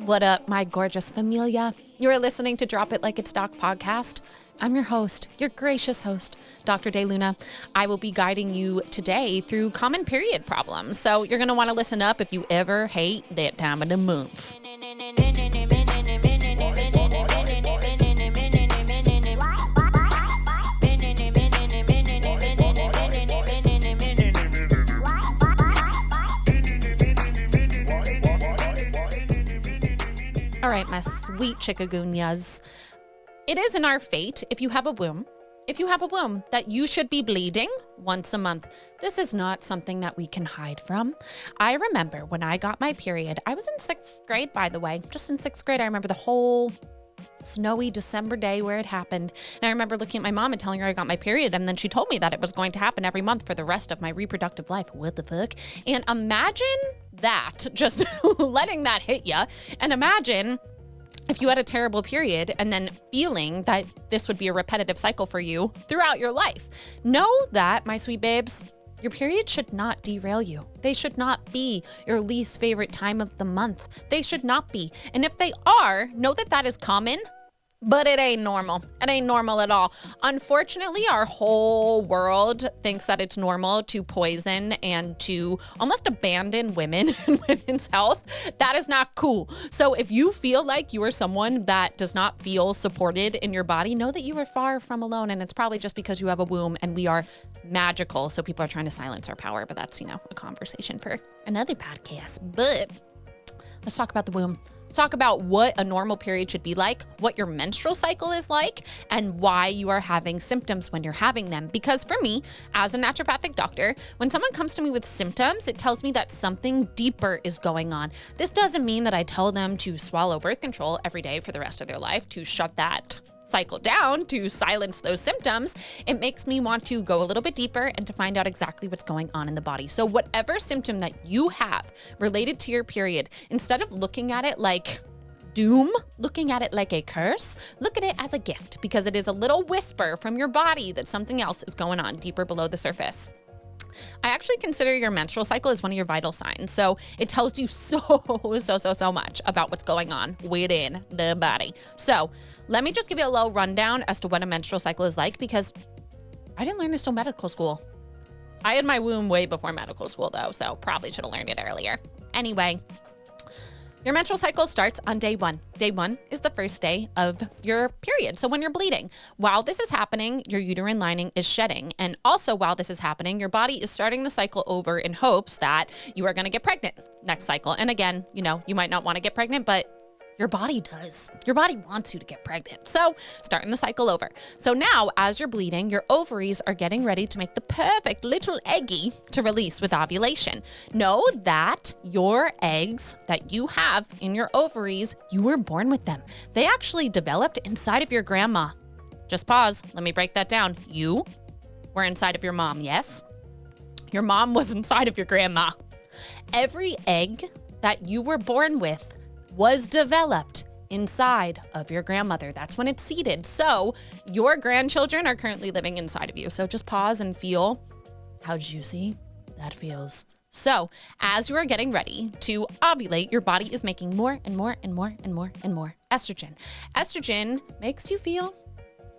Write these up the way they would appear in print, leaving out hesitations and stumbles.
What up, my gorgeous familia? You are listening to Drop It Like It's Doc podcast. I'm your host, your gracious host, Dr. De Luna. I will be guiding you today through common period problems. So you're going to want to listen up if you ever hate that time of the month. All right, my sweet chickagunias. It is in our fate, if you have a womb, that you should be bleeding once a month. This is not something that we can hide from. I remember when I got my period, I was in 6th grade, by the way, just in 6th grade. I remember the whole snowy December day where it happened. And I remember looking at my mom and telling her I got my period. And then she told me that it was going to happen every month for the rest of my reproductive life. What the fuck? And imagine that, just letting that hit you. And imagine if you had a terrible period and then feeling that this would be a repetitive cycle for you throughout your life. Know that, my sweet babes, your period should not derail you. They should not be your least favorite time of the month. They should not be. And if they are, know that that is common, but it ain't normal. It ain't normal at all. Unfortunately, our whole world thinks that it's normal to poison and to almost abandon women and women's health. That is not cool. So if you feel like you are someone that does not feel supported in your body, know that you are far from alone. And it's probably just because you have a womb and we are magical. So people are trying to silence our power, but that's, a conversation for another podcast. But let's talk about the womb. Let's talk about what a normal period should be like, what your menstrual cycle is like, and why you are having symptoms when you're having them. Because for me, as a naturopathic doctor, when someone comes to me with symptoms, it tells me that something deeper is going on. This doesn't mean that I tell them to swallow birth control every day for the rest of their life, to shut that cycle down, to silence those symptoms. It makes me want to go a little bit deeper and to find out exactly what's going on in the body. So whatever symptom that you have related to your period, instead of looking at it like doom, looking at it like a curse, look at it as a gift, because it is a little whisper from your body that something else is going on deeper below the surface. I actually consider your menstrual cycle as one of your vital signs. So it tells you so much about what's going on within the body. So let me just give you a little rundown as to what a menstrual cycle is like, because I didn't learn this till medical school. I had my womb way before medical school though, so probably should have learned it earlier. Anyway, your menstrual cycle starts on day 1. Day 1 is the first day of your period. So when you're bleeding, while this is happening, your uterine lining is shedding. And also while this is happening, your body is starting the cycle over in hopes that you are going to get pregnant next cycle. And again, you might not want to get pregnant, but your body does. Your body wants you to get pregnant. So starting the cycle over. So now as you're bleeding, your ovaries are getting ready to make the perfect little eggie to release with ovulation. Know that your eggs that you have in your ovaries, you were born with them. They actually developed inside of your grandma. Just pause. Let me break that down. You were inside of your mom, yes? Your mom was inside of your grandma. Every egg that you were born with was developed inside of your grandmother. That's when it's seeded. So your grandchildren are currently living inside of you. So just pause and feel how juicy that feels. So as you are getting ready to ovulate, your body is making more and more and more and more and more estrogen. Estrogen makes you feel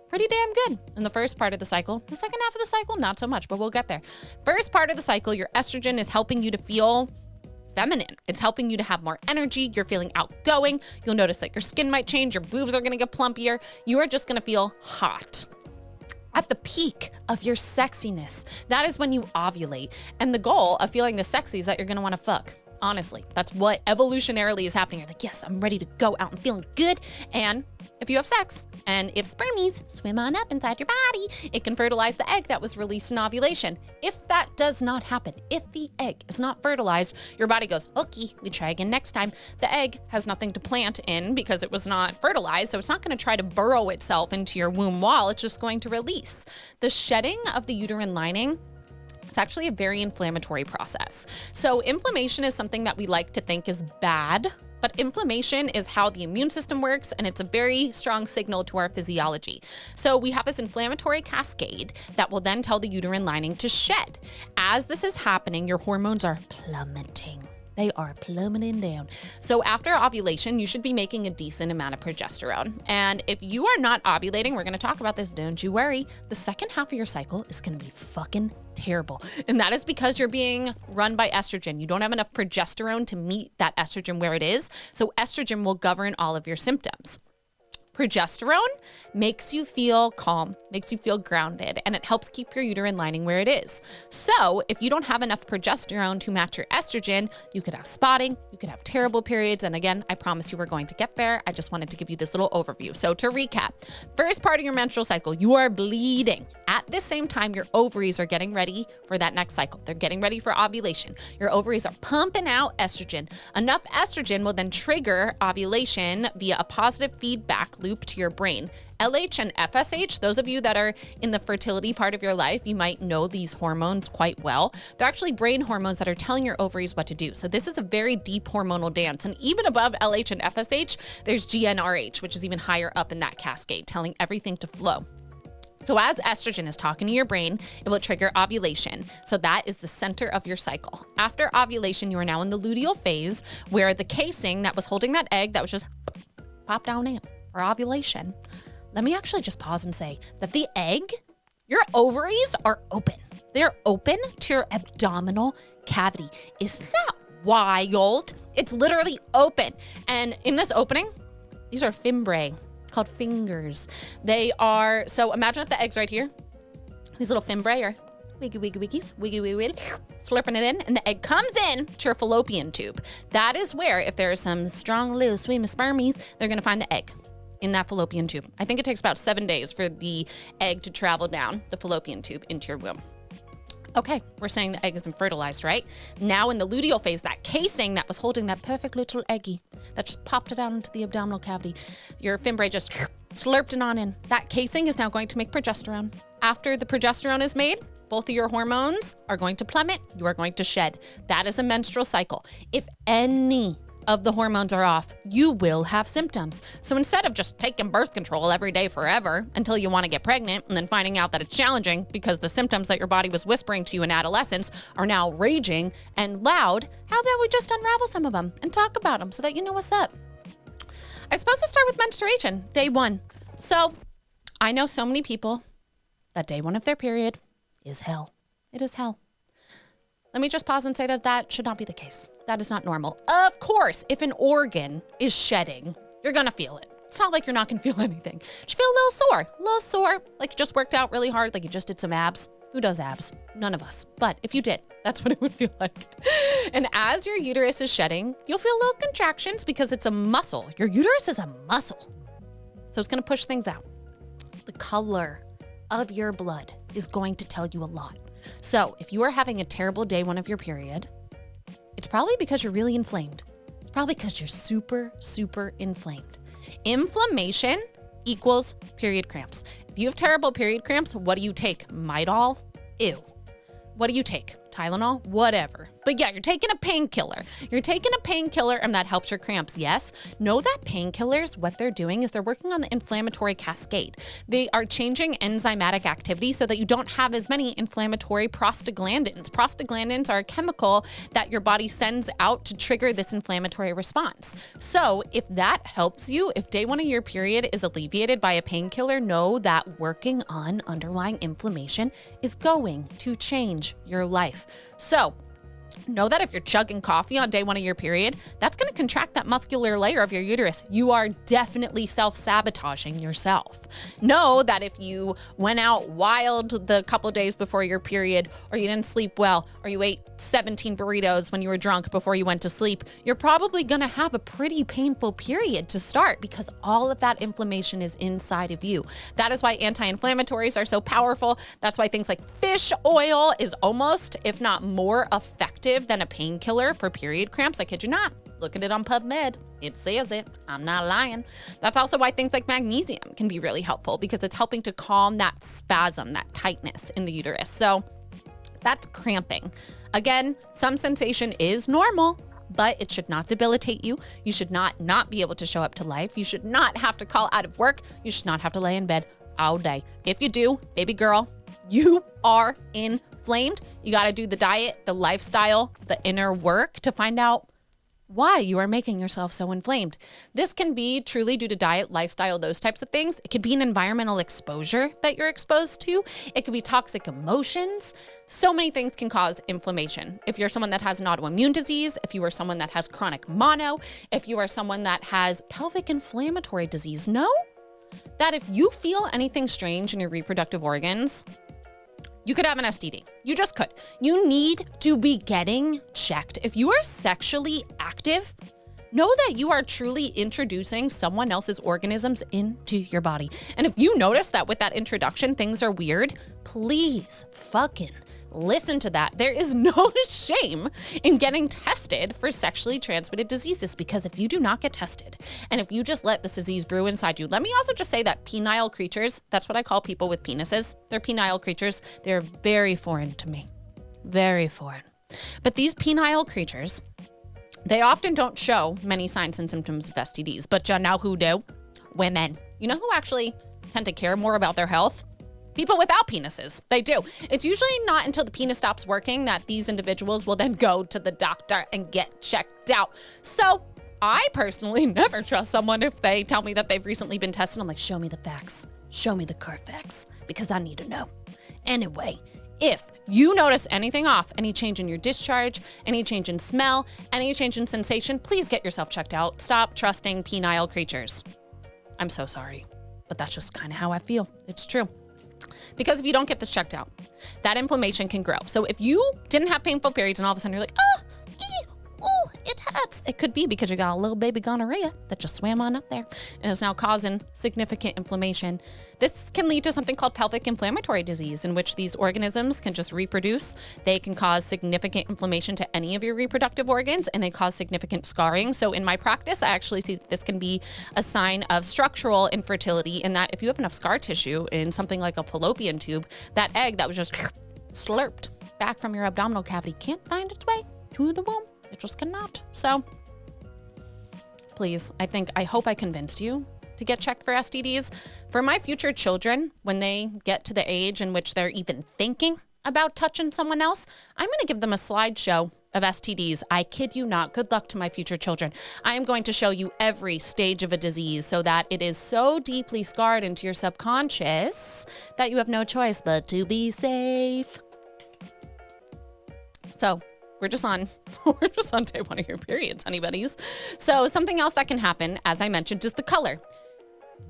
pretty damn good in the first part of the cycle. The second half of the cycle, not so much, but we'll get there. First part of the cycle, your estrogen is helping you to feel feminine. It's helping you to have more energy. You're feeling outgoing. You'll notice that your skin might change. Your boobs are going to get plumpier. You are just going to feel hot. At the peak of your sexiness, that is when you ovulate. And the goal of feeling this sexy is that you're going to want to fuck. Honestly, that's what evolutionarily is happening. You're like, yes, I'm ready to go out and feeling good. And if you have sex and if spermies swim on up inside your body, it can fertilize the egg that was released in ovulation. If that does not happen, if the egg is not fertilized, your body goes, okay, we try again next time. The egg has nothing to plant in because it was not fertilized. So it's not going to try to burrow itself into your womb wall. It's just going to release. The shedding of the uterine lining, it's actually a very inflammatory process. So inflammation is something that we like to think is bad, but inflammation is how the immune system works, and it's a very strong signal to our physiology. So we have this inflammatory cascade that will then tell the uterine lining to shed. As this is happening, your hormones are plummeting. They are plummeting down. So after ovulation, you should be making a decent amount of progesterone. And if you are not ovulating, we're going to talk about this, don't you worry, the second half of your cycle is going to be fucking terrible. And that is because you're being run by estrogen. You don't have enough progesterone to meet that estrogen where it is. So estrogen will govern all of your symptoms. Progesterone makes you feel calm, makes you feel grounded, and it helps keep your uterine lining where it is. So if you don't have enough progesterone to match your estrogen, you could have spotting, you could have terrible periods. And again, I promise you we're going to get there. I just wanted to give you this little overview. So to recap, first part of your menstrual cycle, you are bleeding. At the same time, your ovaries are getting ready for that next cycle. They're getting ready for ovulation. Your ovaries are pumping out estrogen. Enough estrogen will then trigger ovulation via a positive feedback loop to your brain. LH and FSH, those of you that are in the fertility part of your life, you might know these hormones quite well. They're actually brain hormones that are telling your ovaries what to do. So this is a very deep hormonal dance. And even above LH and FSH, there's GnRH, which is even higher up in that cascade, telling everything to flow. So as estrogen is talking to your brain, it will trigger ovulation. So that is the center of your cycle. After ovulation, you are now in the luteal phase, where the casing that was holding that egg that was just popped down in for ovulation. Let me actually just pause and say that the egg, your ovaries are open. They're open to your abdominal cavity. Isn't that wild? It's literally open. And in this opening, these are fimbriae, called fingers. They are, so imagine that the egg's right here. These little fimbriae are wiggies, slurping it in, and the egg comes in to your fallopian tube. That is where, if there are some strong little sweet spermies, they're gonna find the egg in that fallopian tube. I think it takes about 7 days for the egg to travel down the fallopian tube into your womb. Okay, we're saying the egg isn't fertilized, right? Now in the luteal phase, that casing that was holding that perfect little eggy that just popped it out into the abdominal cavity, your fimbriae just slurped it on in. That casing is now going to make progesterone. After the progesterone is made, both of your hormones are going to plummet. You are going to shed. That is a menstrual cycle. If any of the hormones are off, you will have symptoms. So instead of just taking birth control every day forever until you want to get pregnant and then finding out that it's challenging because the symptoms that your body was whispering to you in adolescence are now raging and loud, how about we just unravel some of them and talk about them so that you know what's up? I'm supposed to start with menstruation, day one. So I know so many people that day one of their period is hell. It is hell. Let me just pause and say that that should not be the case. That is not normal. Of course, if an organ is shedding, you're gonna feel it. It's not like you're not gonna feel anything. You feel a little sore, like you just worked out really hard, like you just did some abs. Who does abs? None of us. But if you did, that's what it would feel like. And as your uterus is shedding, you'll feel little contractions because it's a muscle. Your uterus is a muscle. So it's gonna push things out. The color of your blood is going to tell you a lot. So if you are having a terrible day one of your period, it's probably because you're really inflamed. It's probably because you're super, super inflamed. Inflammation equals period cramps. If you have terrible period cramps, what do you take? Midol? Ew. What do you take? Tylenol? Whatever. But yeah, you're taking a painkiller. You're taking a painkiller and that helps your cramps, yes. Know that painkillers, what they're doing is they're working on the inflammatory cascade. They are changing enzymatic activity so that you don't have as many inflammatory prostaglandins. Prostaglandins are a chemical that your body sends out to trigger this inflammatory response. So if that helps you, if day one of your period is alleviated by a painkiller, know that working on underlying inflammation is going to change your life. So know that if you're chugging coffee on day one of your period, that's going to contract that muscular layer of your uterus. You are definitely self-sabotaging yourself. Know that if you went out wild the couple days before your period, or you didn't sleep well, or you ate 17 burritos when you were drunk before you went to sleep, you're probably going to have a pretty painful period to start because all of that inflammation is inside of you. That is why anti-inflammatories are so powerful. That's why things like fish oil is almost, if not more effective than a painkiller for period cramps. I kid you not. Look at it on PubMed. It says it. I'm not lying. That's also why things like magnesium can be really helpful because it's helping to calm that spasm, that tightness in the uterus. So that's cramping. Again, some sensation is normal, but it should not debilitate you. You should not be able to show up to life. You should not have to call out of work. You should not have to lay in bed all day. If you do, baby girl, you are in inflamed, you got to do the diet, the lifestyle, the inner work to find out why you are making yourself so inflamed. This can be truly due to diet, lifestyle, those types of things. It could be an environmental exposure that you're exposed to. It could be toxic emotions. So many things can cause inflammation. If you're someone that has an autoimmune disease, if you are someone that has chronic mono, if you are someone that has pelvic inflammatory disease, know that if you feel anything strange in your reproductive organs, you could have an STD. You just could. You need to be getting checked. If you are sexually active, know that you are truly introducing someone else's organisms into your body. And if you notice that with that introduction, things are weird, please fucking listen to that. There is no shame in getting tested for sexually transmitted diseases, because if you do not get tested and if you just let this disease brew inside you, let me also just say that penile creatures, that's what I call people with penises. They're penile creatures. They're very foreign to me. Very foreign. But these penile creatures, they often don't show many signs and symptoms of STDs, but you know who do? Women. You know who actually tend to care more about their health? People without penises. They do. It's usually not until the penis stops working that these individuals will then go to the doctor and get checked out. So I personally never trust someone if they tell me that they've recently been tested. I'm like, show me the facts. Show me the Carfax, because I need to know. Anyway, if you notice anything off, any change in your discharge, any change in smell, any change in sensation, please get yourself checked out. Stop trusting penile creatures. I'm so sorry, but that's just kind of how I feel. It's true. Because if you don't get this checked out, that inflammation can grow. So if you didn't have painful periods and all of a sudden you're like, it hurts. It could be because you got a little baby gonorrhea that just swam on up there and is now causing significant inflammation. This can lead to something called pelvic inflammatory disease, in which these organisms can just reproduce. They can cause significant inflammation to any of your reproductive organs, and they cause significant scarring. So in my practice, I actually see that this can be a sign of structural infertility, in that if you have enough scar tissue in something like a fallopian tube, that egg that was just slurped back from your abdominal cavity can't find its way to the womb. It just cannot. So please, I hope I convinced you to get checked for STDs. For my future children, when they get to the age in which they're even thinking about touching someone else, I'm going to give them a slideshow of STDs. I kid you not. Good luck to my future children. I am going to show you every stage of a disease so that it is so deeply scarred into your subconscious that you have no choice but to be safe. So we're just on day one of your periods, honey buddies. So something else that can happen, as I mentioned, is the color.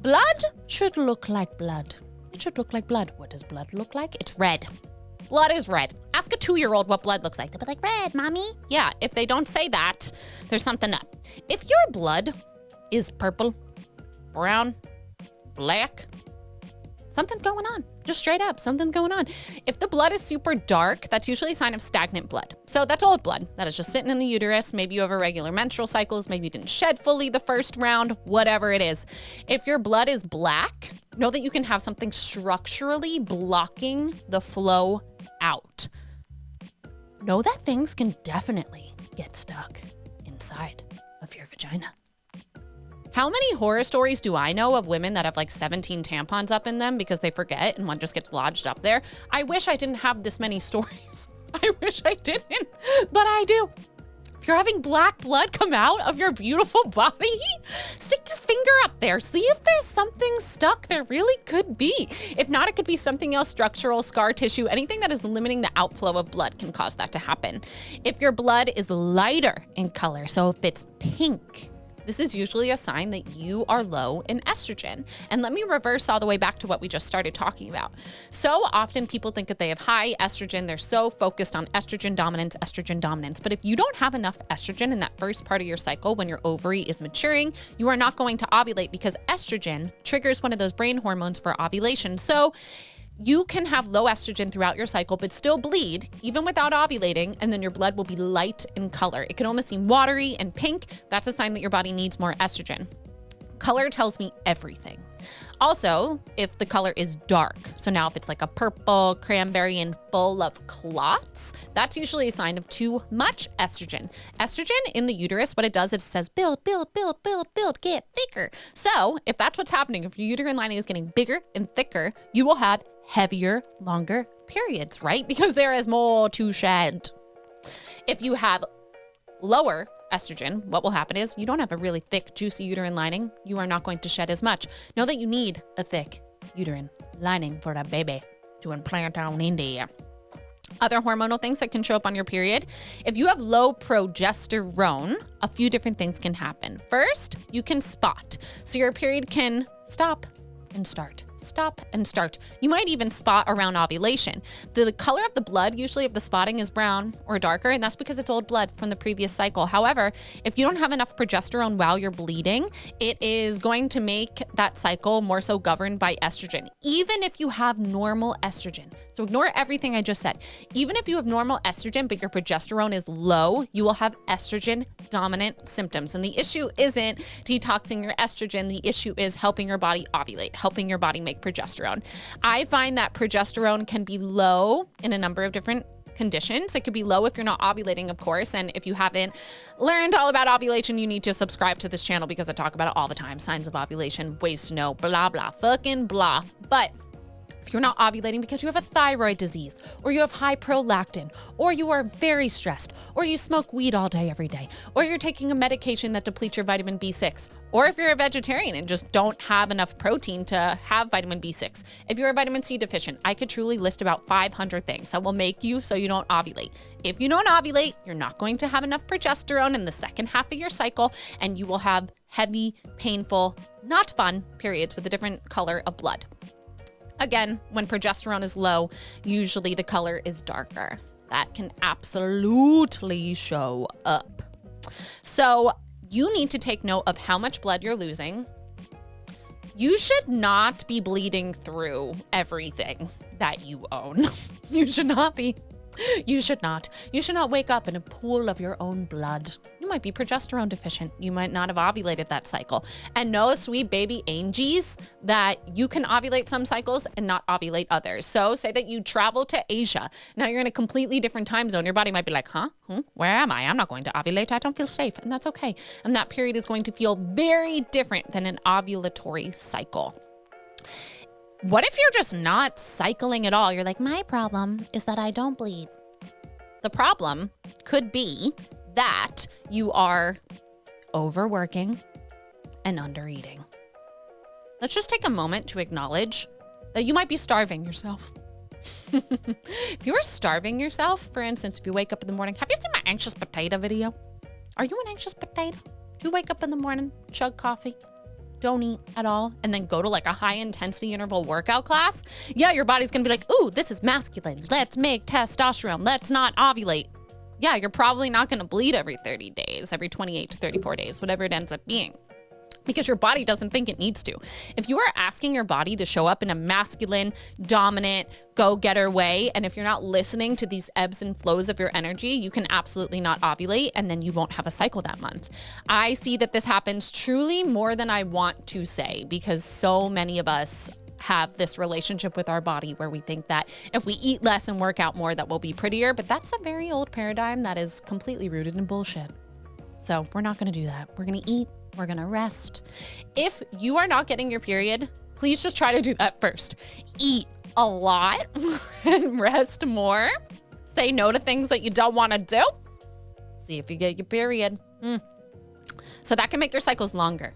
Blood should look like blood. It should look like blood. What does blood look like? It's red. Blood is red. Ask a 2-year-old what blood looks like. They'll be like, red, mommy. Yeah, if they don't say that, there's something up. If your blood is purple, brown, black, something's going on. Just straight up, something's going on. If the blood is super dark, that's usually a sign of stagnant blood. So that's old blood that is just sitting in the uterus. Maybe you have irregular menstrual cycles. Maybe you didn't shed fully the first round, whatever it is. If your blood is black, know that you can have something structurally blocking the flow out. Know that things can definitely get stuck inside of your vagina. How many horror stories do I know of women that have like 17 tampons up in them because they forget and one just gets lodged up there? I wish I didn't have this many stories. I wish I didn't, but I do. If you're having black blood come out of your beautiful body, stick your finger up there. See if there's something stuck. There really could be. If not, it could be something else, structural, scar tissue, anything that is limiting the outflow of blood can cause that to happen. If your blood is lighter in color, so if it's pink, this is usually a sign that you are low in estrogen. And let me reverse all the way back to what we just started talking about. So often people think that they have high estrogen. They're so focused on estrogen dominance. But if you don't have enough estrogen in that first part of your cycle when your ovary is maturing, you are not going to ovulate, because estrogen triggers one of those brain hormones for ovulation. So you can have low estrogen throughout your cycle, but still bleed even without ovulating, and then your blood will be light in color. It can almost seem watery and pink. That's a sign that your body needs more estrogen. Color tells me everything. Also, if the color is dark, so now if it's like a purple, cranberry, and full of clots, that's usually a sign of too much estrogen. Estrogen in the uterus, what it does is it says, build, get thicker. So if that's what's happening, if your uterine lining is getting bigger and thicker, you will have heavier, longer periods, right? Because there is more to shed. If you have lower estrogen, what will happen is you don't have a really thick, juicy uterine lining. You are not going to shed as much. Know that you need a thick uterine lining for that baby to implant down in there. Other hormonal things that can show up on your period. If you have low progesterone, a few different things can happen. First, you can spot. So your period can stop and start. Stop and start. You might even spot around ovulation. The color of the blood usually of the spotting is brown or darker, and that's because it's old blood from the previous cycle. However, if you don't have enough progesterone while you're bleeding, it is going to make that cycle more so governed by estrogen, even if you have normal estrogen. So ignore everything I just said. Even if you have normal estrogen, but your progesterone is low, you will have estrogen dominant symptoms. And the issue isn't detoxing your estrogen. The issue is helping your body ovulate, helping your body make progesterone. I find that progesterone can be low in a number of different conditions. It could be low if you're not ovulating, of course. And if you haven't learned all about ovulation, you need to subscribe to this channel because I talk about it all the time. Signs of ovulation, ways to know, blah, blah, fucking blah. But if you're not ovulating because you have a thyroid disease, or you have high prolactin, or you are very stressed, or you smoke weed all day, every day, or you're taking a medication that depletes your vitamin B6, or if you're a vegetarian and just don't have enough protein to have vitamin B6, if you're a vitamin C deficient, I could truly list about 500 things that will make you so you don't ovulate. If you don't ovulate, you're not going to have enough progesterone in the second half of your cycle, and you will have heavy, painful, not fun periods with a different color of blood. Again, when progesterone is low, usually the color is darker. That can absolutely show up. So you need to take note of how much blood you're losing. You should not be bleeding through everything that you own. You should not be. You should not. You should not wake up in a pool of your own blood. You might be progesterone deficient. You might not have ovulated that cycle. And know, sweet baby angies, that you can ovulate some cycles and not ovulate others. So say that you travel to Asia. Now you're in a completely different time zone. Your body might be like, where am I? I'm not going to ovulate. I don't feel safe. And that's okay. And that period is going to feel very different than an ovulatory cycle. What if you're just not cycling at all? You're like, my problem is that I don't bleed. The problem could be that you are overworking and undereating. Let's just take a moment to acknowledge that you might be starving yourself. If you are starving yourself, for instance, if you wake up in the morning, have you seen my anxious potato video? Are you an anxious potato? Do you wake up in the morning, chug coffee, don't eat at all, and then go to like a high intensity interval workout class? Yeah, your body's gonna be like, ooh, this is masculine. Let's make testosterone. Let's not ovulate. Yeah, you're probably not gonna bleed every 30 days, every 28 to 34 days, whatever it ends up being, because your body doesn't think it needs to. If you are asking your body to show up in a masculine, dominant, go-getter way, and if you're not listening to these ebbs and flows of your energy, you can absolutely not ovulate, and then you won't have a cycle that month. I see that this happens truly more than I want to say, because so many of us have this relationship with our body where we think that if we eat less and work out more, that we'll be prettier, but that's a very old paradigm that is completely rooted in bullshit. So we're not gonna do that. We're gonna eat. We're gonna rest. If you are not getting your period, please just try to do that first. Eat a lot and rest more. Say no to things that you don't wanna do. See if you get your period. So that can make your cycles longer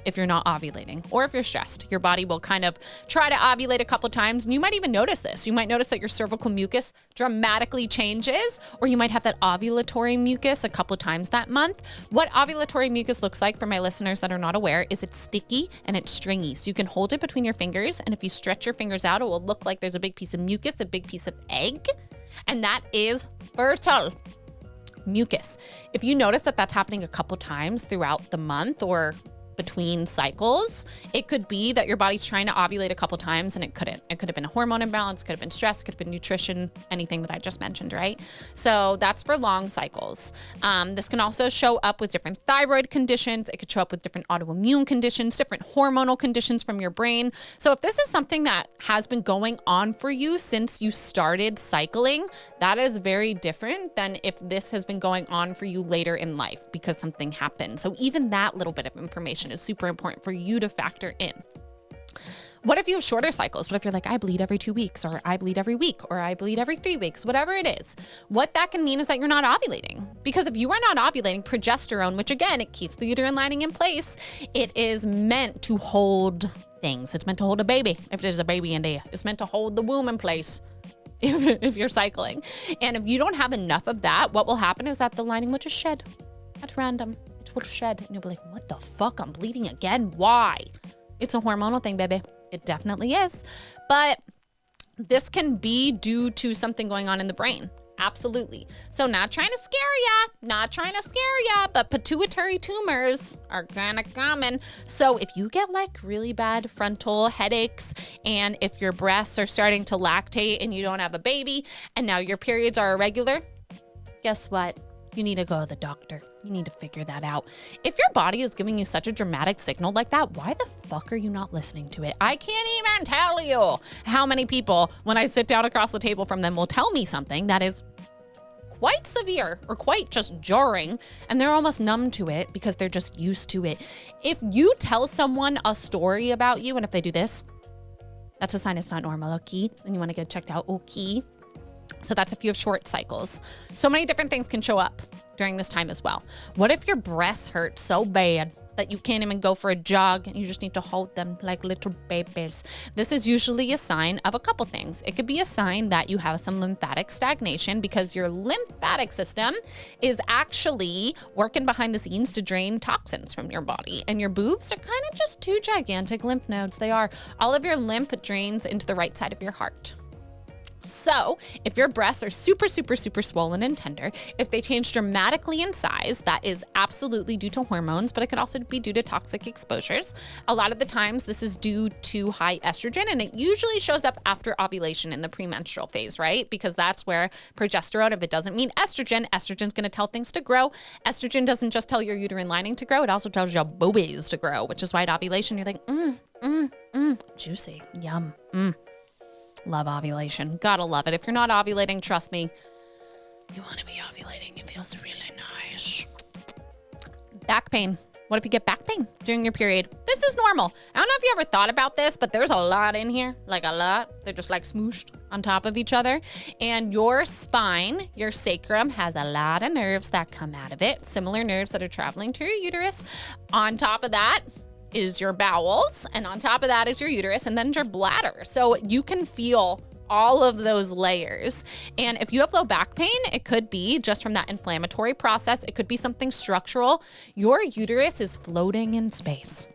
if you're not ovulating, or if you're stressed. Your body will kind of try to ovulate a couple times, and you might even notice this. You might notice that your cervical mucus dramatically changes, or you might have that ovulatory mucus a couple times that month. What ovulatory mucus looks like, for my listeners that are not aware, is it's sticky and it's stringy. So you can hold it between your fingers, and if you stretch your fingers out, it will look like there's a big piece of mucus, a big piece of egg, and that is fertile mucus. If you notice that that's happening a couple times throughout the month or between cycles, it could be that your body's trying to ovulate a couple times and it couldn't. It could have been a hormone imbalance, could have been stress, could have been nutrition, anything that I just mentioned, right? So that's for long cycles. This can also show up with different thyroid conditions. It could show up with different autoimmune conditions, different hormonal conditions from your brain. So if this is something that has been going on for you since you started cycling, that is very different than if this has been going on for you later in life because something happened. So even that little bit of information is super important for you to factor in. What if you have shorter cycles? What if you're like, I bleed every 2 weeks, or I bleed every week, or I bleed every 3 weeks, whatever it is? What that can mean is that you're not ovulating. Because if you are not ovulating, progesterone, which again, it keeps the uterine lining in place, it is meant to hold things. It's meant to hold a baby. If there's a baby in there, it's meant to hold the womb in place if you're cycling. And if you don't have enough of that, what will happen is that the lining will just shed at random. It will shed. And you'll be like, what the fuck? I'm bleeding again. Why? It's a hormonal thing, baby. It definitely is. But this can be due to something going on in the brain. Absolutely. So not trying to scare ya, but pituitary tumors are kind of common. So if you get like really bad frontal headaches, and if your breasts are starting to lactate and you don't have a baby, and now your periods are irregular, guess what? You need to go to the doctor. You need to figure that out. If your body is giving you such a dramatic signal like that, why the fuck are you not listening to it? I can't even tell you how many people, when I sit down across the table from them, will tell me something that is quite severe or quite just jarring, and they're almost numb to it because they're just used to it. If you tell someone a story about you, and if they do this, that's a sign it's not normal, okay? And you want to get it checked out, okay? So that's if you have short cycles. So many different things can show up during this time as well. What if your breasts hurt so bad that you can't even go for a jog and you just need to hold them like little babies? This is usually a sign of a couple things. It could be a sign that you have some lymphatic stagnation because your lymphatic system is actually working behind the scenes to drain toxins from your body. And your boobs are kind of just two gigantic lymph nodes. They are. All of your lymph drains into the right side of your heart. So if your breasts are super, super, super swollen and tender, if they change dramatically in size, that is absolutely due to hormones, but it could also be due to toxic exposures. A lot of the times this is due to high estrogen, and it usually shows up after ovulation in the premenstrual phase, right? Because that's where progesterone, if it doesn't mean estrogen, estrogen's going to tell things to grow. Estrogen doesn't just tell your uterine lining to grow, it also tells your boobies to grow, which is why at ovulation you're like, juicy, yum, Love ovulation. Gotta love it. If you're not ovulating, trust me, you want to be ovulating. It feels really nice. Back pain. What if you get back pain during your period? This is normal. I don't know if you ever thought about this, but there's a lot in here, like a lot. They're just like smooshed on top of each other. And your spine, your sacrum, has a lot of nerves that come out of it, similar nerves that are traveling to your uterus. On top of that is your bowels, and on top of that is your uterus, and then your bladder. So you can feel all of those layers. And if you have low back pain, it could be just from that inflammatory process. It could be something structural. Your uterus is floating in space.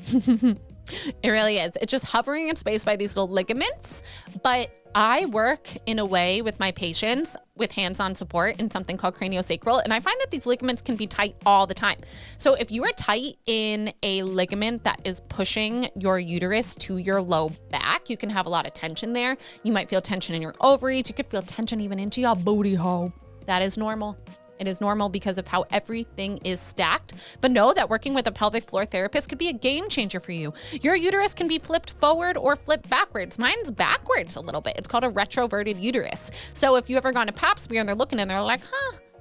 It really is. It's just hovering in space by these little ligaments. But I work in a way with my patients with hands-on support in something called craniosacral, and I find that these ligaments can be tight all the time. So if you are tight in a ligament that is pushing your uterus to your low back, you can have a lot of tension there. You might feel tension in your ovaries. You could feel tension even into your booty hole. That is normal. It is normal because of how everything is stacked. But know that working with a pelvic floor therapist could be a game changer for you. Your uterus can be flipped forward or flipped backwards. Mine's backwards a little bit. It's called a retroverted uterus. So if you ever gone to pap smear and they're looking and they're like,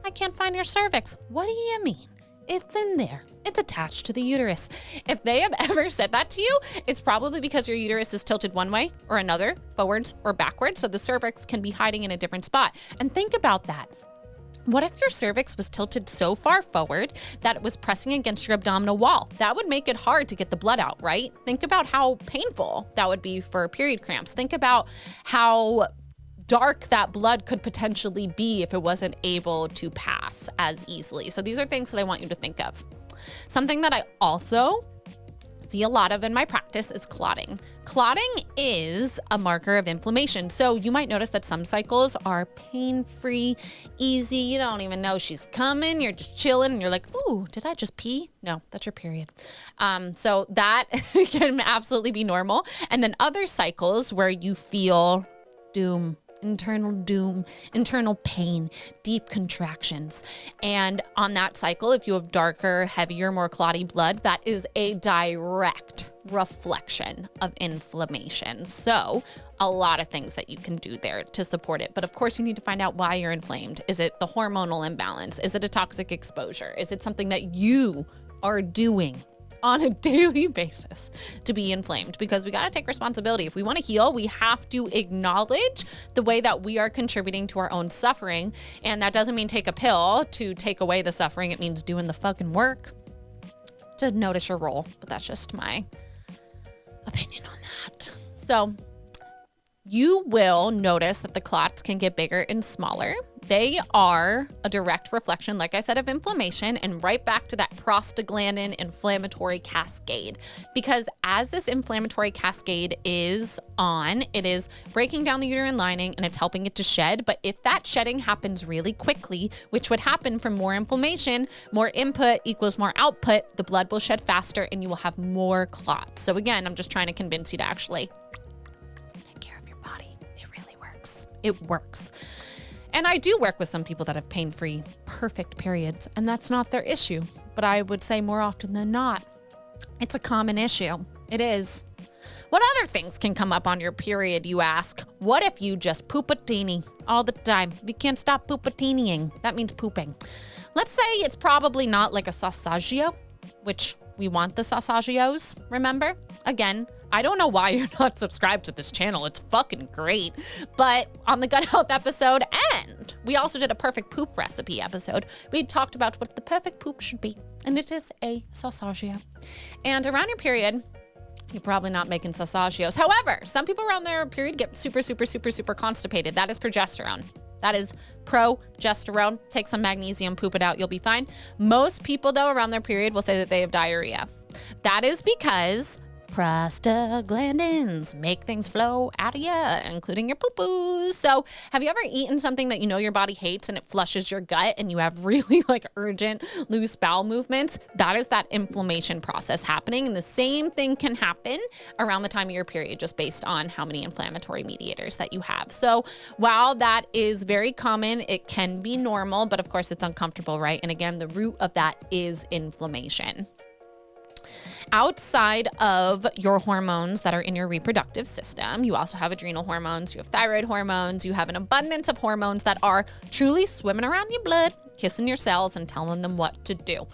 I can't find your cervix. What do you mean? It's in there. It's attached to the uterus. If they have ever said that to you, it's probably because your uterus is tilted one way or another, forwards or backwards. So the cervix can be hiding in a different spot. And think about that. What if your cervix was tilted so far forward that it was pressing against your abdominal wall? That would make it hard to get the blood out, right? Think about how painful that would be for period cramps. Think about how dark that blood could potentially be if it wasn't able to pass as easily. So these are things that I want you to think of. Something that I also see a lot of in my practice is clotting. Clotting is a marker of inflammation. So you might notice that some cycles are pain-free, easy. You don't even know she's coming. You're just chilling and you're like, ooh, did I just pee? No, that's your period. So that can absolutely be normal. And then other cycles where you feel doom, internal pain, deep contractions. And on that cycle, if you have darker, heavier, more clotty blood, that is a direct reflection of inflammation. So a lot of things that you can do there to support it. But of course, you need to find out why you're inflamed. Is it the hormonal imbalance? Is it a toxic exposure? Is it something that you are doing? on a daily basis to be inflamed, because we got to take responsibility. If we want to heal, we have to acknowledge the way that we are contributing to our own suffering. And that doesn't mean take a pill to take away the suffering. It means doing the fucking work to notice your role. But that's just my opinion on that. So you will notice that the clots can get bigger and smaller. They are a direct reflection, like I said, of inflammation, and right back to that prostaglandin inflammatory cascade. Because as this inflammatory cascade is on, it is breaking down the uterine lining and it's helping it to shed. But if that shedding happens really quickly, which would happen from more inflammation, more input equals more output, the blood will shed faster and you will have more clots. So again, I'm just trying to convince you to actually take care of your body. It really works. It works. And I do work with some people that have pain-free, perfect periods, and that's not their issue. But I would say more often than not, it's a common issue. It is. What other things can come up on your period, you ask? What if you just poop-a-teeny all the time? You can't stop poop-a-teenying. That means pooping. Let's say it's probably not like a sausagio, which we want the sausagios, remember? Again, I don't know why you're not subscribed to this channel. It's fucking great. But on the gut health episode, and we also did a perfect poop recipe episode, we talked about what the perfect poop should be. And it is a sausagio. And around your period, you're probably not making sausagios. However, some people around their period get super constipated. That is progesterone. That is progesterone. Take some magnesium, poop it out, you'll be fine. Most people, though, around their period will say that they have diarrhea. That is because prostaglandins make things flow out of you, including your poo-poos. So have you ever eaten something that you know your body hates and it flushes your gut and you have really urgent loose bowel movements? That is that inflammation process happening. And the same thing can happen around the time of your period, just based on how many inflammatory mediators that you have. So while that is very common, it can be normal, but of course it's uncomfortable, right? And again, the root of that is inflammation. Outside of your hormones that are in your reproductive system, you also have adrenal hormones, you have thyroid hormones, you have an abundance of hormones that are truly swimming around your blood, kissing your cells and telling them what to do.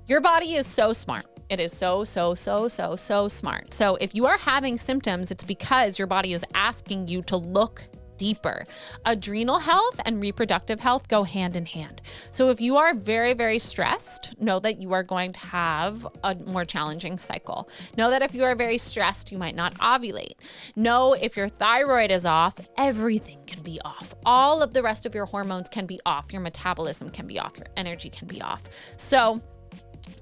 Your body is so smart. It is so smart. So if you are having symptoms, it's because your body is asking you to look deeper. Adrenal health and reproductive health go hand in hand. So if you are very stressed, know that you are going to have a more challenging cycle. Know that if you are very stressed, you might not ovulate. Know if your thyroid is off, everything can be off. All of the rest of your hormones can be off. Your metabolism can be off. Your energy can be off. So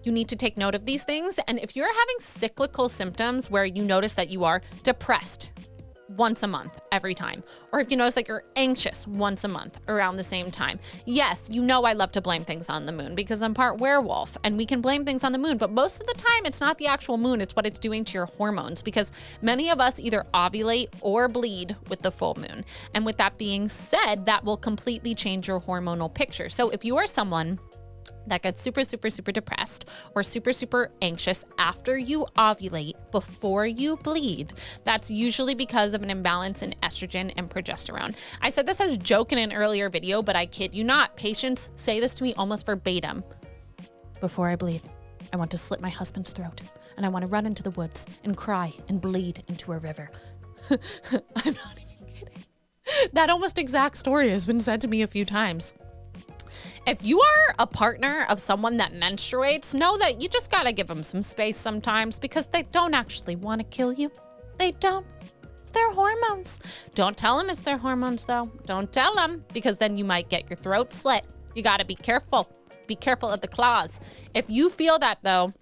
you need to take note of these things. And if you're having cyclical symptoms where you notice that you are depressed once a month, every time, or if you notice you're anxious once a month around the same time. Yes, you know I love to blame things on the moon because I'm part werewolf and we can blame things on the moon, but most of the time it's not the actual moon, it's what it's doing to your hormones, because many of us either ovulate or bleed with the full moon. And with that being said, that will completely change your hormonal picture. So if you are someone that gets super depressed or super anxious after you ovulate before you bleed, that's usually because of an imbalance in estrogen and progesterone. I said this as a joke in an earlier video, but I kid you not. Patients say this to me almost verbatim. Before I bleed, I want to slit my husband's throat and I want to run into the woods and cry and bleed into a river. I'm not even kidding. That almost exact story has been said to me a few times. If you are a partner of someone that menstruates, know that you just gotta give them some space sometimes, because they don't actually want to kill you. They don't. It's their hormones. Don't tell them it's their hormones, though. Don't tell them, because then you might get your throat slit. You gotta be careful. Be careful of the claws. If you feel that, though,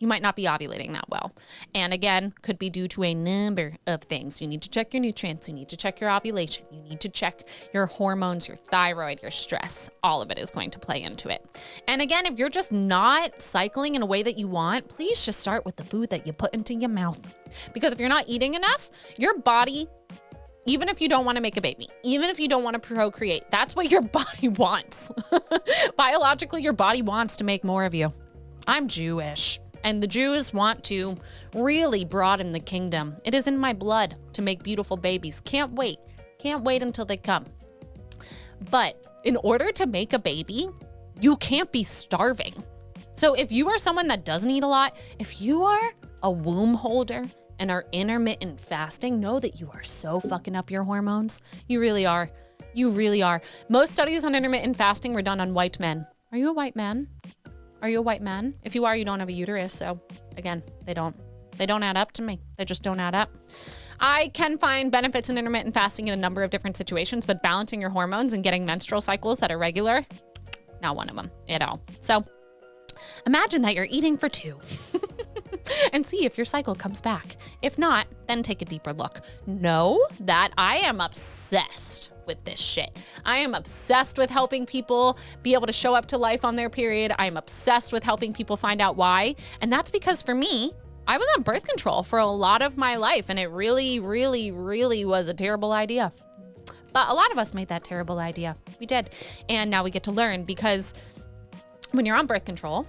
you might not be ovulating that well. And again, could be due to a number of things. You need to check your nutrients. You need to check your ovulation. You need to check your hormones, your thyroid, your stress. All of it is going to play into it. And again, if you're just not cycling in a way that you want, please just start with the food that you put into your mouth. Because if you're not eating enough, your body, even if you don't want to make a baby, even if you don't want to procreate, that's what your body wants. Biologically, your body wants to make more of you. I'm Jewish. And the Jews want to really broaden the kingdom. It is in my blood to make beautiful babies. Can't wait. Can't wait until they come. But in order to make a baby, you can't be starving. So if you are someone that doesn't eat a lot, if you are a womb holder and are intermittent fasting, know that you are so fucking up your hormones. You really are. You really are. Most studies on intermittent fasting were done on white men. Are you a white man? Are you a white man? If you are, you don't have a uterus. So again, they don't add up to me. They just don't add up. I can find benefits in intermittent fasting in a number of different situations, but balancing your hormones and getting menstrual cycles that are regular, not one of them at all. So imagine that you're eating for 2 and see if your cycle comes back. If not, then take a deeper look. Know that I am obsessed with this shit. I am obsessed with helping people be able to show up to life on their period. I am obsessed with helping people find out why. And that's because for me, I was on birth control for a lot of my life, and it really, really, really was a terrible idea. But a lot of us made that terrible idea. We did. And now we get to learn, because when you're on birth control,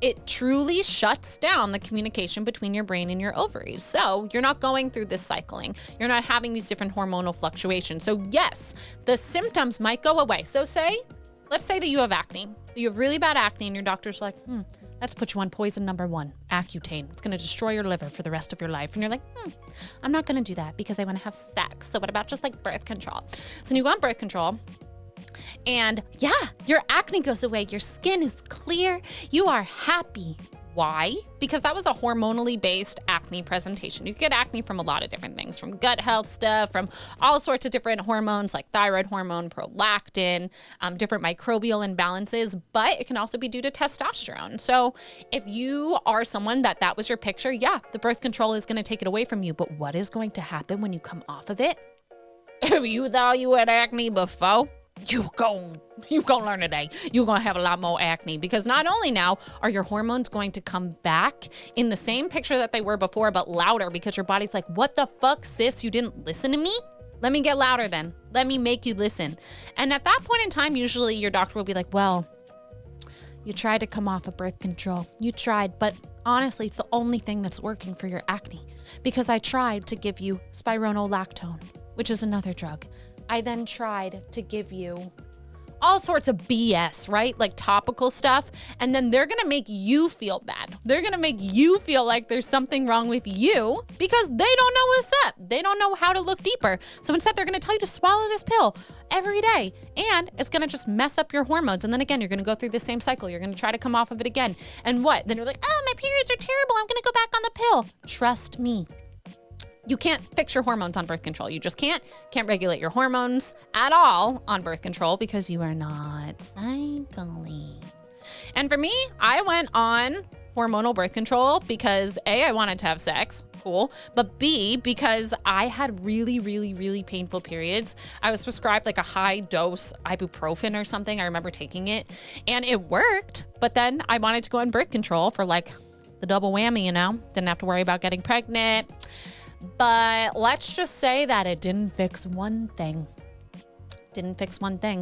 it truly shuts down the communication between your brain and your ovaries. So you're not going through this cycling. You're not having these different hormonal fluctuations. So yes, the symptoms might go away. So let's say that you have acne. You have really bad acne, and your doctor's like, let's put you on poison number 1, Accutane. It's going to destroy your liver for the rest of your life. And you're like, I'm not going to do that because I want to have sex. So what about just like birth control? So you go on birth control, and yeah, your acne goes away. Your skin is clear. You are happy. Why? Because that was a hormonally based acne presentation. You get acne from a lot of different things, from gut health stuff, from all sorts of different hormones like thyroid hormone, prolactin, different microbial imbalances, but it can also be due to testosterone. So if you are someone that was your picture, yeah, the birth control is going to take it away from you. But what is going to happen when you come off of it? If you thought you had acne before, you gon' learn today. You're gonna have a lot more acne, because not only now are your hormones going to come back in the same picture that they were before, but louder, because your body's like, what the fuck, sis? You didn't listen to me? Let me get louder then. Let me make you listen. And at that point in time, usually your doctor will be like, well, you tried to come off of birth control. You tried, but honestly, it's the only thing that's working for your acne, because I tried to give you spironolactone, which is another drug. I then tried to give you all sorts of BS, right? Like topical stuff. And then they're going to make you feel bad. They're going to make you feel like there's something wrong with you, because they don't know what's up. They don't know how to look deeper. So instead, they're going to tell you to swallow this pill every day. And it's going to just mess up your hormones. And then again, you're going to go through the same cycle. You're going to try to come off of it again. And what? Then you're like, oh, my periods are terrible. I'm going to go back on the pill. Trust me. You can't fix your hormones on birth control. You just can't regulate your hormones at all on birth control, because you are not cycling. And for me, I went on hormonal birth control because A, I wanted to have sex, cool, but B, because I had really, really, really painful periods. I was prescribed like a high dose ibuprofen or something. I remember taking it and it worked, but then I wanted to go on birth control for like the double whammy, Didn't have to worry about getting pregnant. But let's just say that it didn't fix one thing.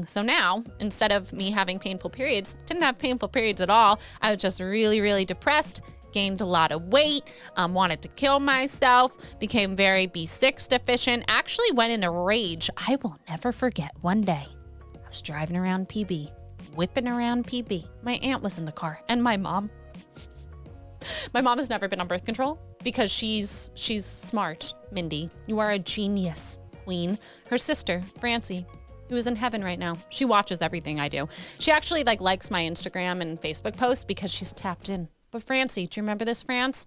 So now, instead of me having painful periods, didn't have painful periods at all. I was just really, really depressed, gained a lot of weight, wanted to kill myself, became very B6 deficient, actually went in a rage. I will never forget one day. I was driving around PB, whipping around PB. My aunt was in the car, and my mom. My mom has never been on birth control because she's smart, Mindy. You are a genius, queen. Her sister, Francie, who is in heaven right now, she watches everything I do. She actually likes my Instagram and Facebook posts because she's tapped in. But Francie, do you remember this, France?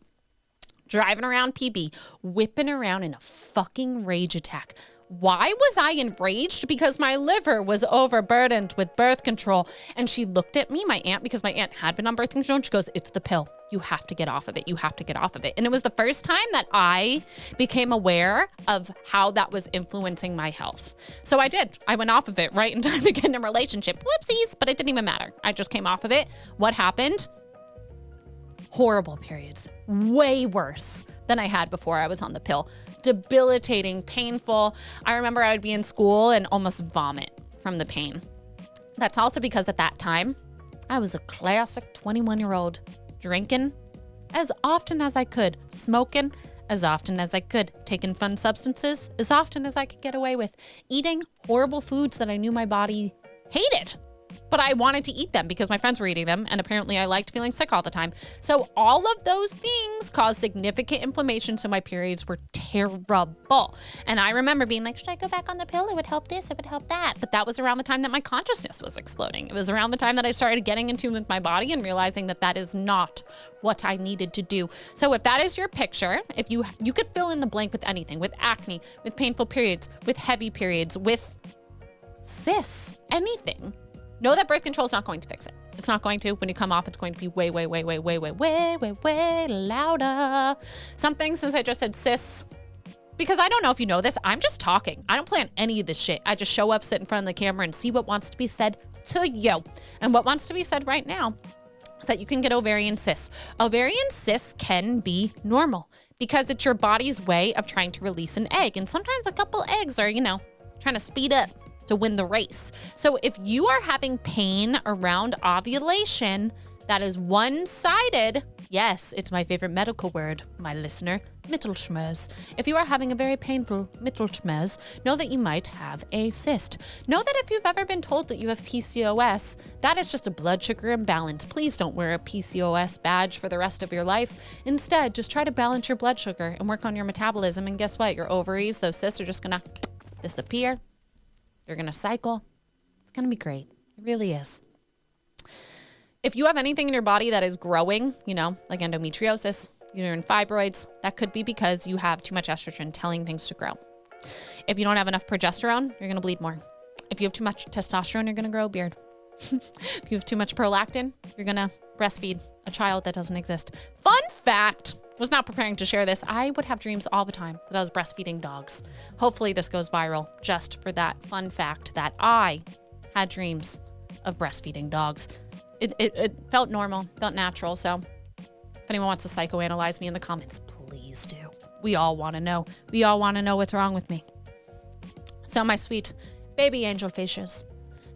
Driving around PB, whipping around in a fucking rage attack. Why was I enraged? Because my liver was overburdened with birth control. And she looked at me, my aunt, because my aunt had been on birth control, and she goes, it's the pill. You have to get off of it. You have to get off of it. And it was the first time that I became aware of how that was influencing my health. So I did. I went off of it right in time to get in a relationship. Whoopsies, but it didn't even matter. I just came off of it. What happened? Horrible periods. Way worse than I had before I was on the pill. Debilitating, painful. I remember I would be in school and almost vomit from the pain. That's also because at that time, I was a classic 21-year-old, drinking as often as I could, smoking as often as I could, taking fun substances as often as I could get away with, eating horrible foods that I knew my body hated. but I wanted to eat them because my friends were eating them. And apparently I liked feeling sick all the time. So all of those things caused significant inflammation. So my periods were terrible. And I remember being like, should I go back on the pill? It would help this, it would help that. But that was around the time that my consciousness was exploding. It was around the time that I started getting in tune with my body and realizing that that is not what I needed to do. So if that is your picture, if you could fill in the blank with anything, with acne, with painful periods, with heavy periods, with cysts, anything, know that birth control is not going to fix it. It's not going to. When you come off, it's going to be way, way, way, way, way, way, way, way, way louder. Something, since I just said cysts, because I don't know if you know this, I'm just talking. I don't plan any of this shit. I just show up, sit in front of the camera, and see what wants to be said to you. And what wants to be said right now is that you can get ovarian cysts. Ovarian cysts can be normal because it's your body's way of trying to release an egg. And sometimes a couple eggs are, trying to speed up to win the race. So if you are having pain around ovulation that is one-sided, yes, it's my favorite medical word, my listener, Mittelschmerz. If you are having a very painful Mittelschmerz, know that you might have a cyst. Know that if you've ever been told that you have PCOS, that is just a blood sugar imbalance. Please don't wear a PCOS badge for the rest of your life. Instead, just try to balance your blood sugar and work on your metabolism. And guess what? Your ovaries, those cysts are just gonna disappear. You're gonna cycle. It's gonna be great. It really is. If you have anything in your body that is growing, like endometriosis, uterine fibroids, that could be because you have too much estrogen telling things to grow. If you don't have enough progesterone, you're going to bleed more. If you have too much testosterone, you're going to grow a beard. If you have too much prolactin, you're going to breastfeed a child that doesn't exist. Fun fact, was not preparing to share this. I would have dreams all the time that I was breastfeeding dogs. Hopefully this goes viral just for that fun fact that I had dreams of breastfeeding dogs. It felt normal, felt natural. So if anyone wants to psychoanalyze me in the comments, please do. We all want to know. We all want to know what's wrong with me. So my sweet baby angel fishes,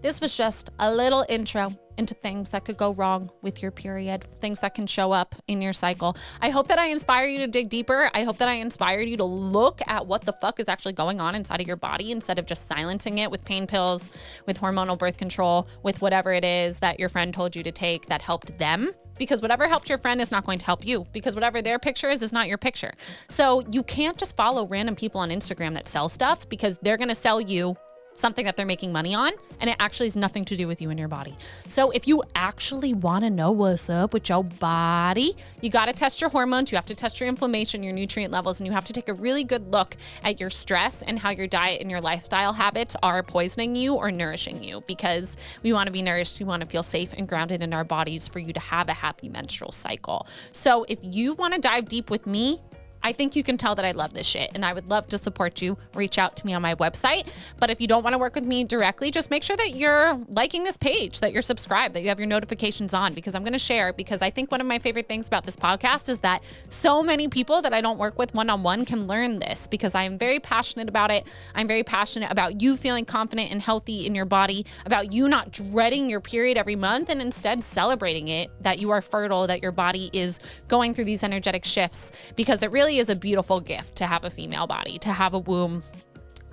this was just a little intro into things that could go wrong with your period, things that can show up in your cycle. I hope that I inspire you to dig deeper. I hope that I inspired you to look at what the fuck is actually going on inside of your body instead of just silencing it with pain pills, with hormonal birth control, with whatever it is that your friend told you to take that helped them. Because whatever helped your friend is not going to help you, because whatever their picture is not your picture. So you can't just follow random people on Instagram that sell stuff, because they're going to sell you something that they're making money on, and it actually has nothing to do with you and your body. So if you actually want to know what's up with your body, you got to test your hormones, you have to test your inflammation, your nutrient levels, and you have to take a really good look at your stress and how your diet and your lifestyle habits are poisoning you or nourishing you, because we want to be nourished, we want to feel safe and grounded in our bodies for you to have a happy menstrual cycle. So if you want to dive deep with me, I think you can tell that I love this shit, and I would love to support you. Reach out to me on my website. But if you don't want to work with me directly, just make sure that you're liking this page, that you're subscribed, that you have your notifications on, because I'm going to share, because I think one of my favorite things about this podcast is that so many people that I don't work with one-on-one can learn this, because I am very passionate about it. I'm very passionate about you feeling confident and healthy in your body, about you not dreading your period every month and instead celebrating it, that you are fertile, that your body is going through these energetic shifts, because it really is a beautiful gift to have a female body, to have a womb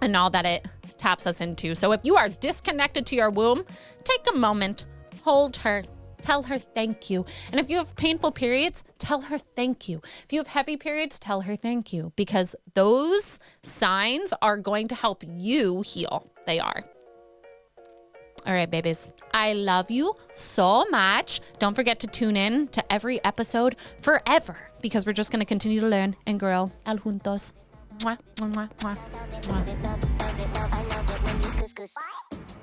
and all that it taps us into. So if you are disconnected to your womb, take a moment, hold her, tell her thank you. And if you have painful periods, tell her thank you. If you have heavy periods, tell her thank you, because those signs are going to help you heal. They are. All right, babies, I love you so much. Don't forget to tune in to every episode forever, because we're just going to continue to learn and grow al juntos. Mwah, mwah, mwah, mwah.